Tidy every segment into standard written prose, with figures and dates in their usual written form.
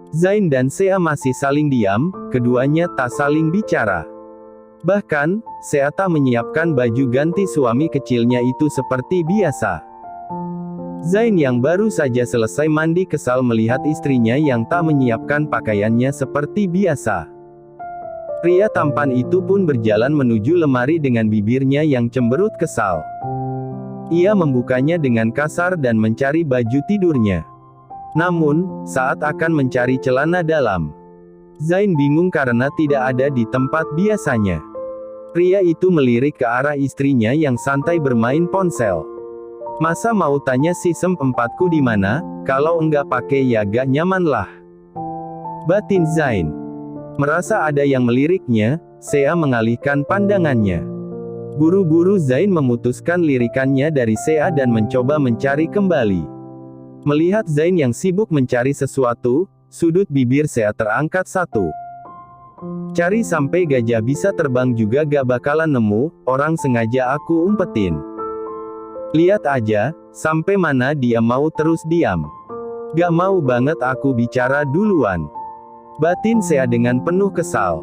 Zain dan Sea masih saling diam, keduanya tak saling bicara. Bahkan, Sea tak menyiapkan baju ganti suami kecilnya itu seperti biasa. Zain yang baru saja selesai mandi kesal melihat istrinya yang tak menyiapkan pakaiannya seperti biasa. Pria tampan itu pun berjalan menuju lemari dengan bibirnya yang cemberut kesal. Ia membukanya dengan kasar dan mencari baju tidurnya. Namun, saat akan mencari celana dalam, Zain bingung karena tidak ada di tempat biasanya. Pria itu melirik ke arah istrinya yang santai bermain ponsel. Masa mau tanya sistem 4ku di mana, kalau enggak pakai ya gak nyaman lah. Batin Zain. Merasa ada yang meliriknya, Sea mengalihkan pandangannya. Buru-buru Zain memutuskan lirikannya dari Sea dan mencoba mencari kembali. Melihat Zain yang sibuk mencari sesuatu, sudut bibir Sea terangkat satu. Cari sampai gajah bisa terbang juga gak bakalan nemu, orang sengaja aku umpetin. Lihat aja, sampai mana dia mau terus diam. Gak mau banget aku bicara duluan. Batin Sea dengan penuh kesal.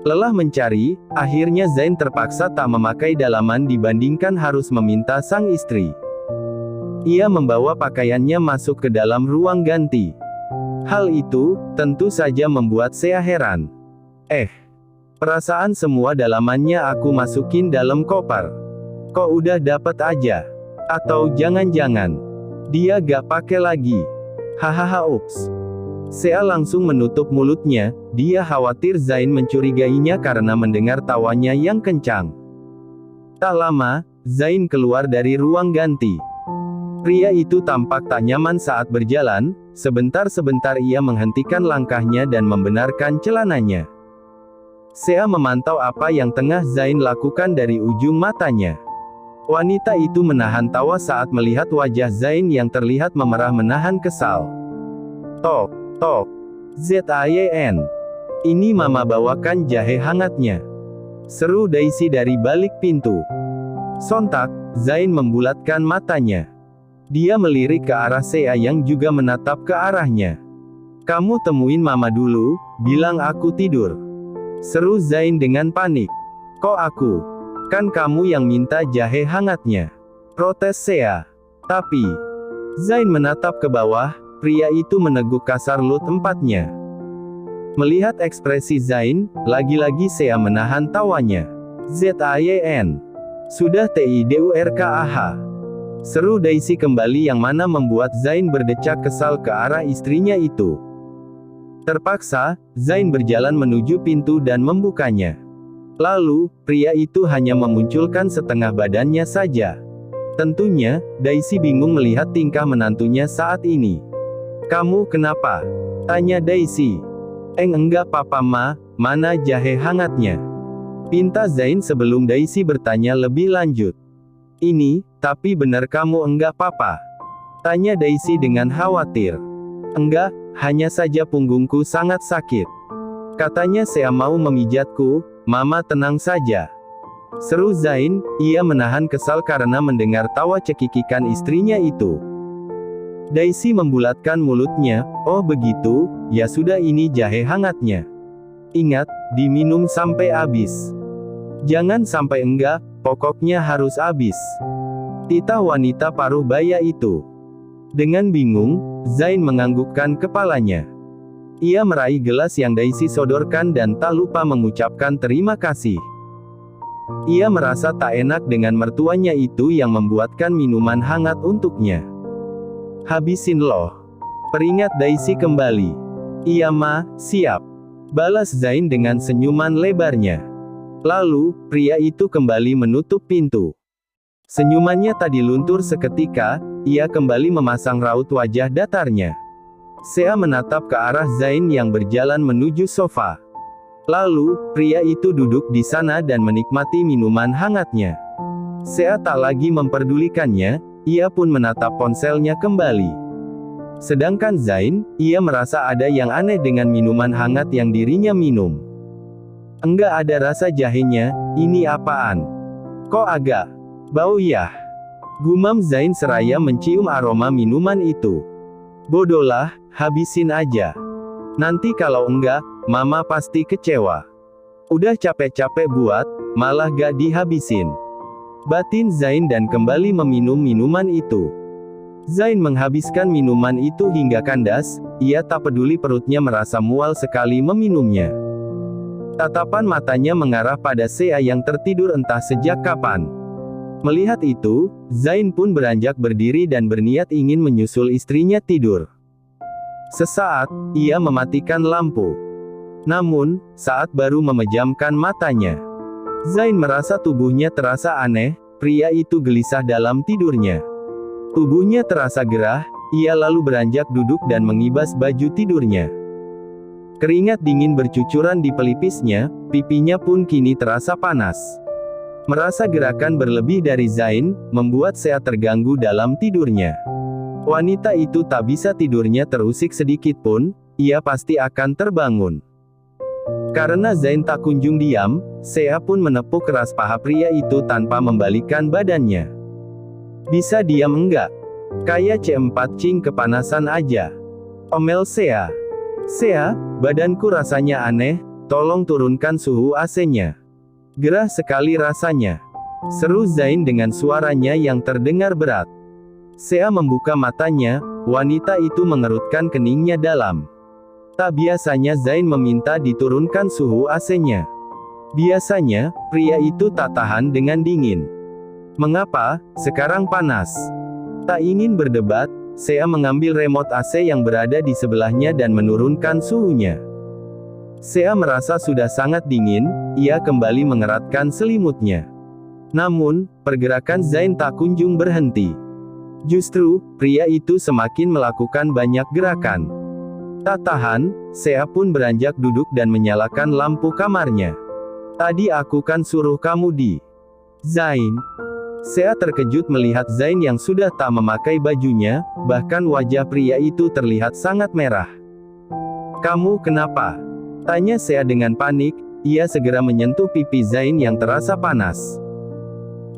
Lelah mencari, akhirnya Zain terpaksa tak memakai dalaman dibandingkan harus meminta sang istri. Ia membawa pakaiannya masuk ke dalam ruang ganti. Hal itu, tentu saja membuat Sea heran. Perasaan semua dalamannya aku masukin dalam koper. Kok udah dapet aja? Atau jangan-jangan dia gak pakai lagi? Hahaha ups. Sea langsung menutup mulutnya, dia khawatir Zain mencurigainya karena mendengar tawanya yang kencang. Tak lama, Zain keluar dari ruang ganti. Pria itu tampak tak nyaman saat berjalan, sebentar-sebentar ia menghentikan langkahnya dan membenarkan celananya. Sea memantau apa yang tengah Zain lakukan dari ujung matanya. Wanita itu menahan tawa saat melihat wajah Zain yang terlihat memerah menahan kesal. Tok, tok. Zain. Ini mama bawakan jahe hangatnya. Seru Daisy dari balik pintu. Sontak, Zain membulatkan matanya. Dia melirik ke arah Sea yang juga menatap ke arahnya. Kamu temuin mama dulu, bilang aku tidur. Seru Zain dengan panik. Kok aku? Kan kamu yang minta jahe hangatnya. Protes Sea. Tapi, Zain menatap ke bawah, pria itu meneguk kasar lut empatnya. Melihat ekspresi Zain, lagi-lagi Sea menahan tawanya. Zain. Sudah tidurkah? Seru Daisy kembali yang mana membuat Zain berdecak kesal ke arah istrinya itu. Terpaksa, Zain berjalan menuju pintu dan membukanya. Lalu, pria itu hanya memunculkan setengah badannya saja. Tentunya, Daisy bingung melihat tingkah menantunya saat ini. Kamu kenapa? Tanya Daisy. Enggak papa ma, mana jahe hangatnya? Pinta Zain sebelum Daisy bertanya lebih lanjut. Ini, tapi benar kamu enggak papa? Tanya Daisy dengan khawatir. Enggak, hanya saja punggungku sangat sakit. Katanya Sea mau memijatku, mama tenang saja. Seru Zain, ia menahan kesal karena mendengar tawa cekikikan istrinya itu. Daisy membulatkan mulutnya, oh begitu, ya sudah ini jahe hangatnya. Ingat, diminum sampai habis. Jangan sampai enggak, pokoknya harus habis. Titah wanita paruh baya itu. Dengan bingung, Zain menganggukkan kepalanya. Ia meraih gelas yang Daisy sodorkan dan tak lupa mengucapkan terima kasih. Ia merasa tak enak dengan mertuanya itu yang membuatkan minuman hangat untuknya. Habisin loh. Peringat Daisy kembali. Iya ma, siap. Balas Zain dengan senyuman lebarnya. Lalu, pria itu kembali menutup pintu. Senyumannya tadi luntur seketika, ia kembali memasang raut wajah datarnya. Sea menatap ke arah Zain yang berjalan menuju sofa. Lalu, pria itu duduk di sana dan menikmati minuman hangatnya. Sea tak lagi memperdulikannya, ia pun menatap ponselnya kembali. Sedangkan Zain, ia merasa ada yang aneh dengan minuman hangat yang dirinya minum. Enggak ada rasa jahenya, ini apaan? Kok agak bau ya? Gumam Zain seraya mencium aroma minuman itu. Bodohlah, habisin aja. Nanti kalau enggak, mama pasti kecewa. Udah capek-capek buat, malah gak dihabisin. Batin Zain dan kembali meminum minuman itu. Zain menghabiskan minuman itu hingga kandas, ia tak peduli perutnya merasa mual sekali meminumnya. Tatapan matanya mengarah pada Sea yang tertidur entah sejak kapan. Melihat itu, Zain pun beranjak berdiri dan berniat ingin menyusul istrinya tidur. Sesaat, ia mematikan lampu. Namun, saat baru memejamkan matanya, Zain merasa tubuhnya terasa aneh, pria itu gelisah dalam tidurnya. Tubuhnya terasa gerah, ia lalu beranjak duduk dan mengibas baju tidurnya. Keringat dingin bercucuran di pelipisnya, pipinya pun kini terasa panas. Merasa gerakan berlebih dari Zain, membuat Sea terganggu dalam tidurnya. Wanita itu tak bisa tidurnya terusik sedikit pun, ia pasti akan terbangun. Karena Zain tak kunjung diam, Sea pun menepuk keras paha pria itu tanpa membalikkan badannya. Bisa diam enggak? Kayak C4 cing kepanasan aja. Omel Sea. Sea, badanku rasanya aneh, tolong turunkan suhu AC-nya. Gerah sekali rasanya. Seru Zain dengan suaranya yang terdengar berat. Sea membuka matanya, wanita itu mengerutkan keningnya dalam. Tak biasanya Zain meminta diturunkan suhu AC-nya. Biasanya, pria itu tak tahan dengan dingin. Mengapa, sekarang panas? Tak ingin berdebat, Sea mengambil remote AC yang berada di sebelahnya dan menurunkan suhunya. Sea merasa sudah sangat dingin, ia kembali mengeratkan selimutnya. Namun, pergerakan Zain tak kunjung berhenti. Justru, pria itu semakin melakukan banyak gerakan. Tak tahan, Sea pun beranjak duduk dan menyalakan lampu kamarnya. Tadi aku kan suruh kamu di. Zain. Sea terkejut melihat Zain yang sudah tak memakai bajunya, bahkan wajah pria itu terlihat sangat merah. Kamu kenapa? Tanya Sea dengan panik, ia segera menyentuh pipi Zain yang terasa panas.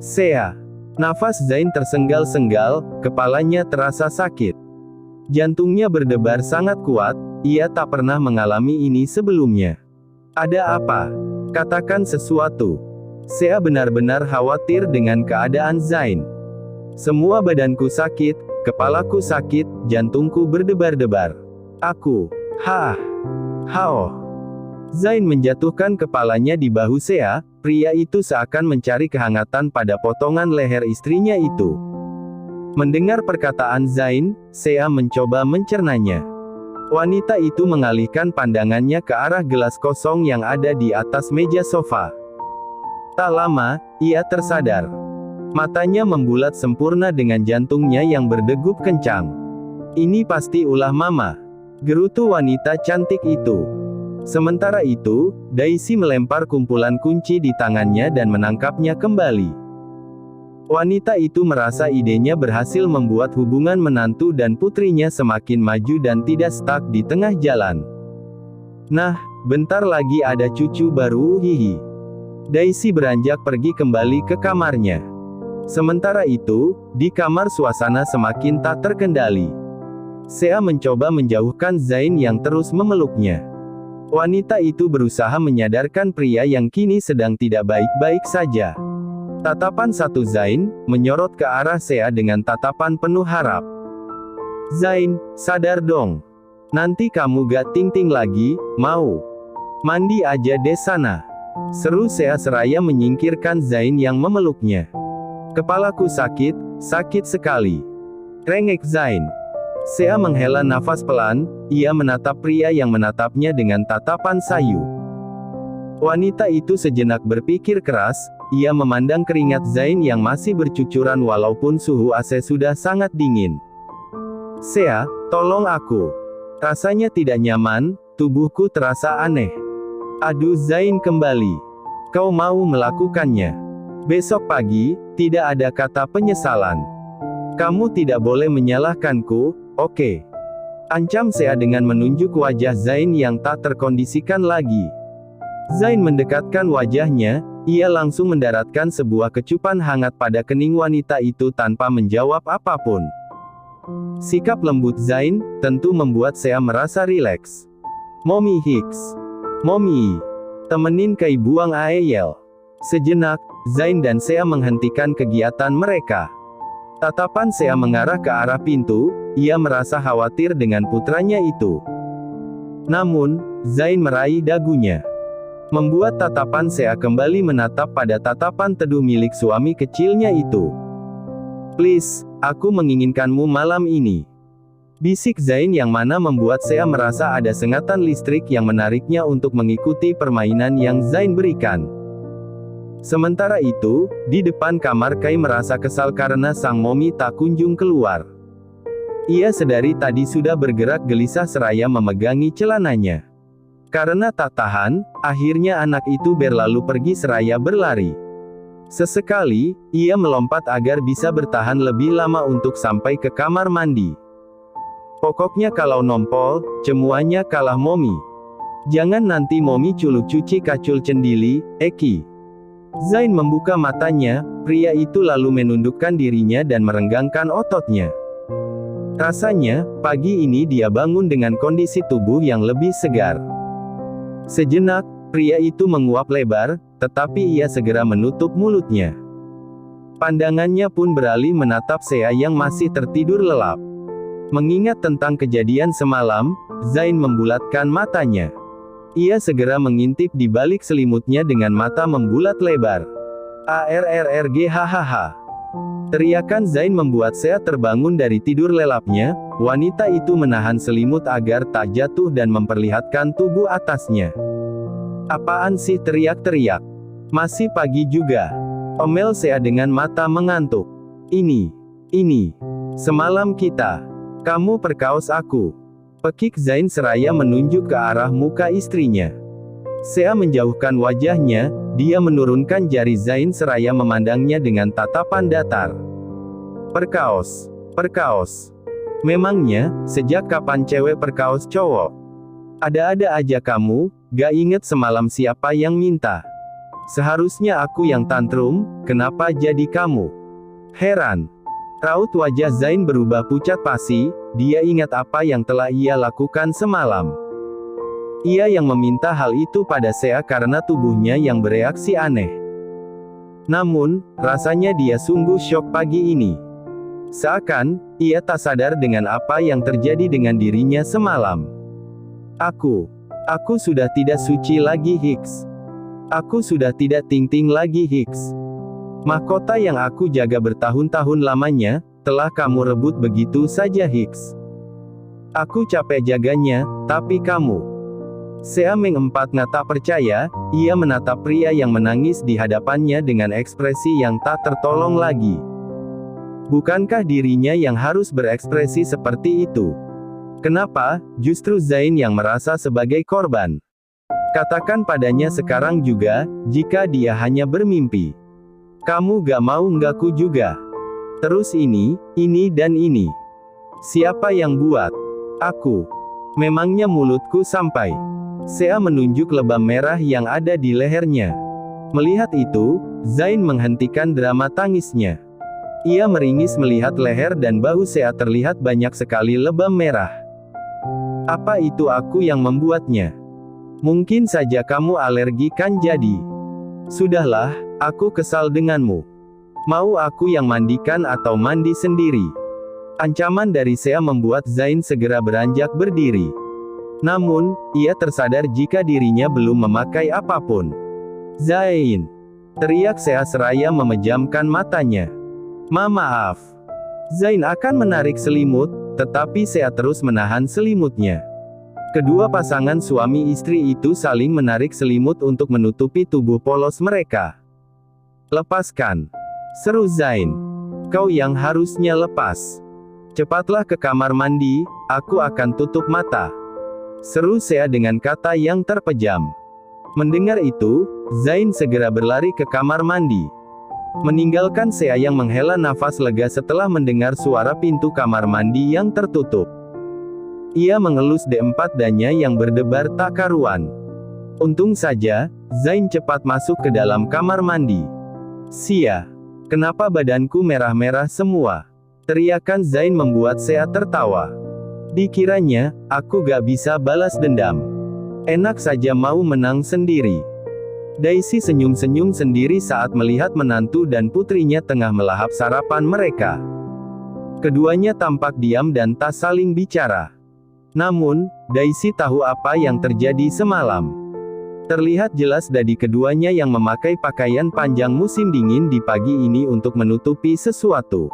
Sea. Nafas Zain tersengal-sengal, kepalanya terasa sakit. Jantungnya berdebar sangat kuat, ia tak pernah mengalami ini sebelumnya. Ada apa? Katakan sesuatu. Sea benar-benar khawatir dengan keadaan Zain. Semua badanku sakit, kepalaku sakit, jantungku berdebar-debar. Aku. Hao. Zain menjatuhkan kepalanya di bahu Sea, pria itu seakan mencari kehangatan pada potongan leher istrinya itu. Mendengar perkataan Zain, Sea mencoba mencernanya. Wanita itu mengalihkan pandangannya ke arah gelas kosong yang ada di atas meja sofa. Tak lama, ia tersadar. Matanya membulat sempurna dengan jantungnya yang berdegup kencang. Ini pasti ulah mama. Gerutu wanita cantik itu. Sementara itu, Daisy melempar kumpulan kunci di tangannya dan menangkapnya kembali. Wanita itu merasa idenya berhasil membuat hubungan menantu dan putrinya semakin maju dan tidak stuck di tengah jalan. Nah, bentar lagi ada cucu baru, hihi. Daisy beranjak pergi kembali ke kamarnya. Sementara itu, di kamar suasana semakin tak terkendali. Sea mencoba menjauhkan Zain yang terus memeluknya. Wanita itu berusaha menyadarkan pria yang kini sedang tidak baik-baik saja. Tatapan satu Zain, menyorot ke arah Sea dengan tatapan penuh harap. Zain, sadar dong. Nanti kamu gak ting-ting lagi, mau? Mandi aja deh sana. Seru Sea seraya menyingkirkan Zain yang memeluknya. Kepalaku sakit, sakit sekali. Rengek Zain. Sea menghela nafas pelan, ia menatap pria yang menatapnya dengan tatapan sayu. Wanita itu sejenak berpikir keras, ia memandang keringat Zain yang masih bercucuran walaupun suhu AC sudah sangat dingin. Sea, tolong aku. Rasanya tidak nyaman, tubuhku terasa aneh. Aduh Zain kembali. Kau mau melakukannya. Besok pagi, tidak ada kata penyesalan. Kamu tidak boleh menyalahkanku. Oke. Ancam Sea dengan menunjuk wajah Zain yang tak terkondisikan lagi. Zain mendekatkan wajahnya, ia langsung mendaratkan sebuah kecupan hangat pada kening wanita itu tanpa menjawab apapun. Sikap lembut Zain tentu membuat Sea merasa rileks. Mommy Hicks. Mommy. Temenin Kai buang air. Sejenak, Zain dan Sea menghentikan kegiatan mereka. Tatapan Sea mengarah ke arah pintu, ia merasa khawatir dengan putranya itu. Namun, Zain meraih dagunya. Membuat tatapan Sea kembali menatap pada tatapan teduh milik suami kecilnya itu. Please, aku menginginkanmu malam ini. Bisik Zain yang mana membuat Sea merasa ada sengatan listrik yang menariknya untuk mengikuti permainan yang Zain berikan. Sementara itu, di depan kamar Kai merasa kesal karena sang Mommy tak kunjung keluar. Ia sedari tadi sudah bergerak gelisah seraya memegangi celananya. Karena tak tahan, akhirnya anak itu berlalu pergi seraya berlari. Sesekali, ia melompat agar bisa bertahan lebih lama untuk sampai ke kamar mandi. Pokoknya kalau nompol, cemuannya kalah Mommy. Jangan nanti Mommy culuk cuci kacul cendili, Eki. Zain membuka matanya, pria itu lalu menundukkan dirinya dan merenggangkan ototnya. Rasanya, pagi ini dia bangun dengan kondisi tubuh yang lebih segar. Sejenak, pria itu menguap lebar, tetapi ia segera menutup mulutnya. Pandangannya pun beralih menatap Sea yang masih tertidur lelap. Mengingat tentang kejadian semalam, Zain membulatkan matanya. Ia segera mengintip di balik selimutnya dengan mata membulat lebar. ARRRG hahaha. Teriakan Zain membuat Sea terbangun dari tidur lelapnya. Wanita itu menahan selimut agar tak jatuh dan memperlihatkan tubuh atasnya. Apaan sih teriak-teriak? Masih pagi juga. Omel Sea dengan mata mengantuk. Ini. Semalam kamu perkaos aku. Pekik Zain seraya menunjuk ke arah muka istrinya. Sea menjauhkan wajahnya, dia menurunkan jari Zain seraya memandangnya dengan tatapan datar. Perkaos. Memangnya, sejak kapan cewek perkaos cowok? Ada-ada aja kamu, gak inget semalam siapa yang minta. Seharusnya aku yang tantrum, kenapa jadi kamu? Heran. Raut wajah Zain berubah pucat pasi, dia ingat apa yang telah ia lakukan semalam. Ia yang meminta hal itu pada Sea karena tubuhnya yang bereaksi aneh. Namun, rasanya dia sungguh syok pagi ini. Seakan, ia tak sadar dengan apa yang terjadi dengan dirinya semalam. Aku sudah tidak suci lagi Hicks. Aku sudah tidak ting-ting lagi Hicks. Mahkota yang aku jaga bertahun-tahun lamanya, telah kamu rebut begitu saja Hicks. Aku capek jaganya, tapi kamu. Sea mengempat tak percaya, ia menatap pria yang menangis di hadapannya dengan ekspresi yang tak tertolong lagi. Bukankah dirinya yang harus berekspresi seperti itu? Kenapa, justru Zain yang merasa sebagai korban? Katakan padanya sekarang juga, jika dia hanya bermimpi. Kamu gak mau ngaku juga. Terus ini, dan ini. Siapa yang buat? Aku. Memangnya mulutku sampai. Sea menunjuk lebam merah yang ada di lehernya. Melihat itu, Zain menghentikan drama tangisnya. Ia meringis melihat leher dan bahu Sea terlihat banyak sekali lebam merah. Apa itu aku yang membuatnya? Mungkin saja kamu alergi kan jadi. Sudahlah, aku kesal denganmu. Mau aku yang mandikan atau mandi sendiri? Ancaman dari Sea membuat Zain segera beranjak berdiri. Namun, ia tersadar jika dirinya belum memakai apapun. Zain! Teriak Sea seraya memejamkan matanya. Maaf. Zain akan menarik selimut, tetapi Sea terus menahan selimutnya. Kedua pasangan suami istri itu saling menarik selimut untuk menutupi tubuh polos mereka. Lepaskan. Seru Zain. Kau yang harusnya lepas. Cepatlah ke kamar mandi, aku akan tutup mata. Seru Sea dengan kata yang terpejam. Mendengar itu, Zain segera berlari ke kamar mandi. Meninggalkan Sea yang menghela nafas lega setelah mendengar suara pintu kamar mandi yang tertutup. Ia mengelus D4 danya yang berdebar tak karuan. Untung saja, Zain cepat masuk ke dalam kamar mandi. Sia, kenapa badanku merah-merah semua? Teriakan Zain membuat Sea tertawa. Dikiranya, aku gak bisa balas dendam. Enak saja mau menang sendiri. Daisy senyum-senyum sendiri saat melihat menantu dan putrinya tengah melahap sarapan mereka. Keduanya tampak diam dan tak saling bicara. Namun, Daisy tahu apa yang terjadi semalam. Terlihat jelas dari keduanya yang memakai pakaian panjang musim dingin di pagi ini untuk menutupi sesuatu.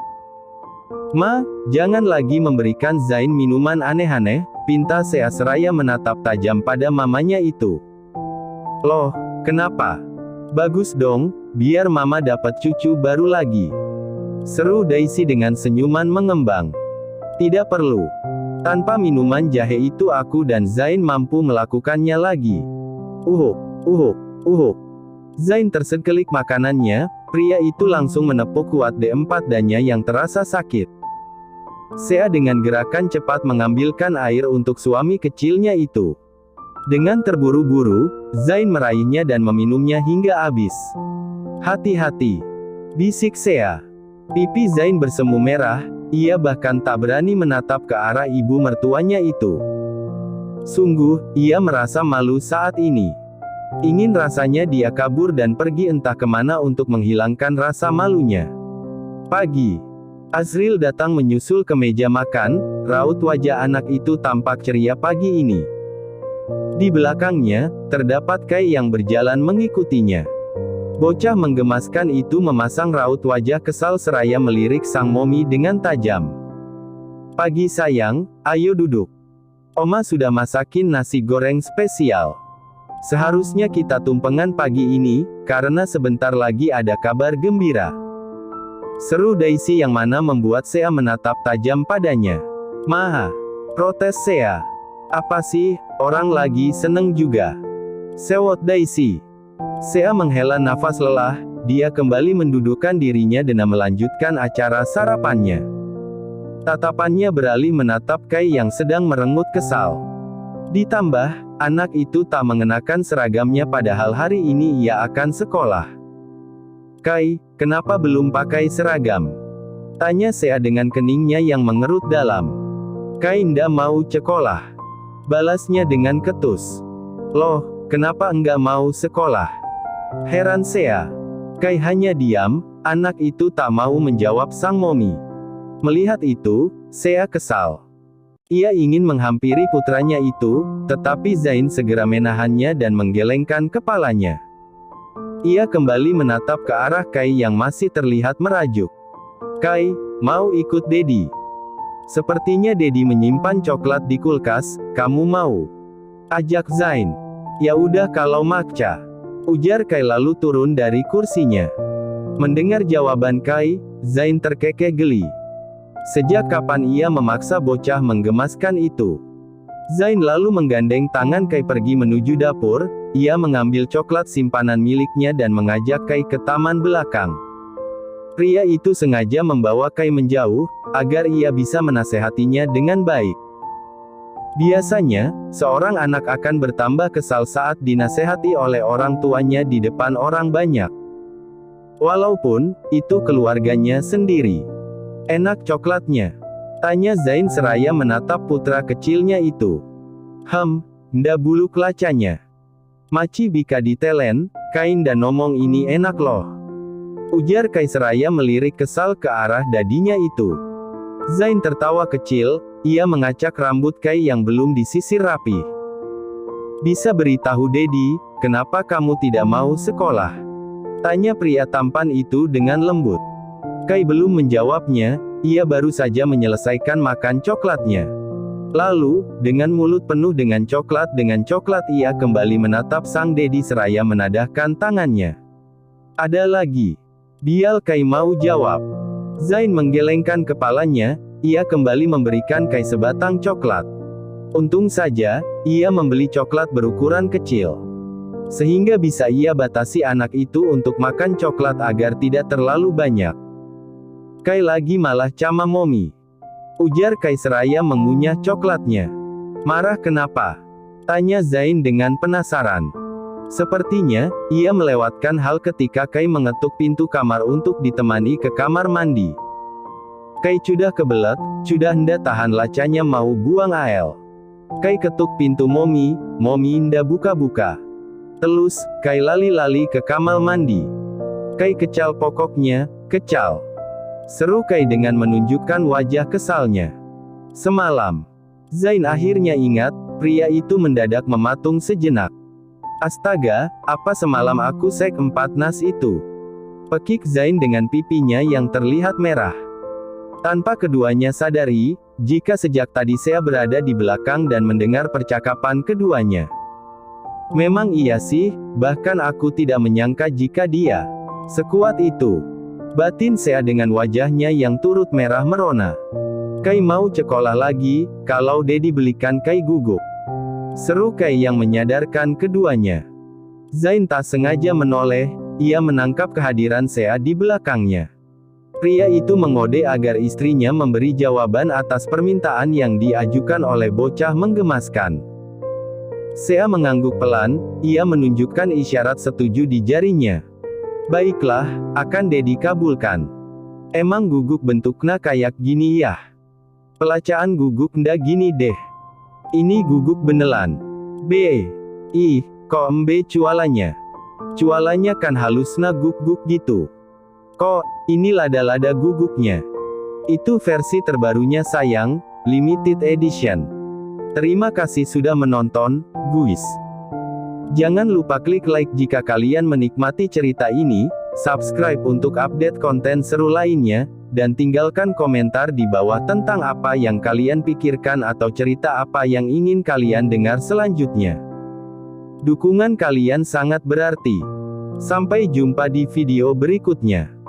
Ma, jangan lagi memberikan Zain minuman aneh-aneh, pinta Sea seraya menatap tajam pada mamanya itu. Loh, kenapa? Bagus dong, biar mama dapat cucu baru lagi. Seru Daisy dengan senyuman mengembang. Tidak perlu. Tanpa minuman jahe itu aku dan Zain mampu melakukannya lagi. Uhuk, uhuk, uhuk. Zain tersekelik makanannya, pria itu langsung menepuk kuat D4 dannya yang terasa sakit. Sea dengan gerakan cepat mengambilkan air untuk suami kecilnya itu. Dengan terburu-buru, Zain meraihnya dan meminumnya hingga habis. Hati-hati, bisik Sea. Pipi Zain bersemu merah, ia bahkan tak berani menatap ke arah ibu mertuanya itu. Sungguh, ia merasa malu saat ini. Ingin rasanya dia kabur dan pergi entah kemana untuk menghilangkan rasa malunya. Pagi. Azril datang menyusul ke meja makan, raut wajah anak itu tampak ceria pagi ini. Di belakangnya, terdapat Kai yang berjalan mengikutinya. Bocah menggemaskan itu memasang raut wajah kesal seraya melirik sang momi dengan tajam. Pagi sayang, ayo duduk. Oma sudah masakin nasi goreng spesial. Seharusnya kita tumpengan pagi ini, karena sebentar lagi ada kabar gembira. Seru Daisy yang mana membuat Sea menatap tajam padanya. Maha, protes Sea. Apa sih, orang lagi seneng juga. Sewot Daisy. Sea menghela nafas lelah, dia kembali mendudukkan dirinya dan melanjutkan acara sarapannya. Tatapannya beralih menatap Kai yang sedang merengut kesal. Ditambah, anak itu tak mengenakan seragamnya padahal hari ini ia akan sekolah. Kai, kenapa belum pakai seragam? Tanya Sea dengan keningnya yang mengerut dalam. Kai ndak mau sekolah. Balasnya dengan ketus. Loh, kenapa enggak mau sekolah? Heran Sea. Kai hanya diam, anak itu tak mau menjawab sang momi. Melihat itu, Sea kesal. Ia ingin menghampiri putranya itu, tetapi Zain segera menahannya dan menggelengkan kepalanya. Ia kembali menatap ke arah Kai yang masih terlihat merajuk. Kai, mau ikut Dedi? Sepertinya Dedi menyimpan coklat di kulkas, kamu mau? Ajak Zain. Ya udah kalau makca. Ujar Kai lalu turun dari kursinya. Mendengar jawaban Kai, Zain terkekeh geli. Sejak kapan ia memaksa bocah menggemaskan itu? Zain lalu menggandeng tangan Kai pergi menuju dapur, ia mengambil coklat simpanan miliknya dan mengajak Kai ke taman belakang. Pria itu sengaja membawa Kai menjauh, agar ia bisa menasehatinya dengan baik. Biasanya, seorang anak akan bertambah kesal saat dinasehati oleh orang tuanya di depan orang banyak. Walaupun, itu keluarganya sendiri. Enak coklatnya? Tanya Zain seraya menatap putra kecilnya itu. Nda bulu kelacanya. Maci bika ditelen, kain dan nomong ini enak loh. Ujar Kai seraya melirik kesal ke arah dadinya itu. Zain tertawa kecil, ia mengacak rambut Kai yang belum disisir rapi. Bisa beritahu Dedi, kenapa kamu tidak mau sekolah? Tanya pria tampan itu dengan lembut. Kai belum menjawabnya, ia baru saja menyelesaikan makan coklatnya. Lalu, dengan mulut penuh dengan coklat ia kembali menatap sang Dedi seraya menadahkan tangannya. Ada lagi. Bial Kai mau jawab. Zain menggelengkan kepalanya, ia kembali memberikan Kai sebatang coklat. Untung saja, ia membeli coklat berukuran kecil. Sehingga bisa ia batasi anak itu untuk makan coklat agar tidak terlalu banyak. Kai lagi malah cama momi. Ujar Kai seraya mengunyah coklatnya. Marah kenapa? Tanya Zain dengan penasaran. Sepertinya, ia melewatkan hal ketika Kai mengetuk pintu kamar untuk ditemani ke kamar mandi. Kai sudah kebelet, sudah nda tahan lacanya mau buang ael. Kai ketuk pintu Momi nda buka-buka. Telus, Kai lali-lali ke kamar mandi. Kai kecal pokoknya, kecal. Seru Kai dengan menunjukkan wajah kesalnya. Semalam, Zain akhirnya ingat, pria itu mendadak mematung sejenak. Astaga, apa semalam aku sek 4 nas itu? Pekik Zain dengan pipinya yang terlihat merah. Tanpa keduanya sadari, jika sejak tadi saya berada di belakang dan mendengar percakapan keduanya. Memang iya sih, bahkan aku tidak menyangka jika dia sekuat itu. Batin saya dengan wajahnya yang turut merah merona. Kai mau sekolah lagi, kalau Dedi belikan Kai guguk. Seru Kai yang menyadarkan keduanya. Zain tak sengaja menoleh, ia menangkap kehadiran saya di belakangnya. Pria itu mengode agar istrinya memberi jawaban atas permintaan yang diajukan oleh bocah menggemaskan. Saya mengangguk pelan, ia menunjukkan isyarat setuju di jarinya. Baiklah, akan Dedi kabulkan. Emang guguk bentuknya kayak gini ya? Pelacaan guguk ndak gini deh. Ini guguk beneran. Kok embe cualanya? Cualanya kan halusna guguk gitu. Kok, ini lada-lada guguknya. Itu versi terbarunya sayang, limited edition. Terima kasih sudah menonton, guys. Jangan lupa klik like jika kalian menikmati cerita ini, subscribe untuk update konten seru lainnya, dan tinggalkan komentar di bawah tentang apa yang kalian pikirkan atau cerita apa yang ingin kalian dengar selanjutnya. Dukungan kalian sangat berarti. Sampai jumpa di video berikutnya.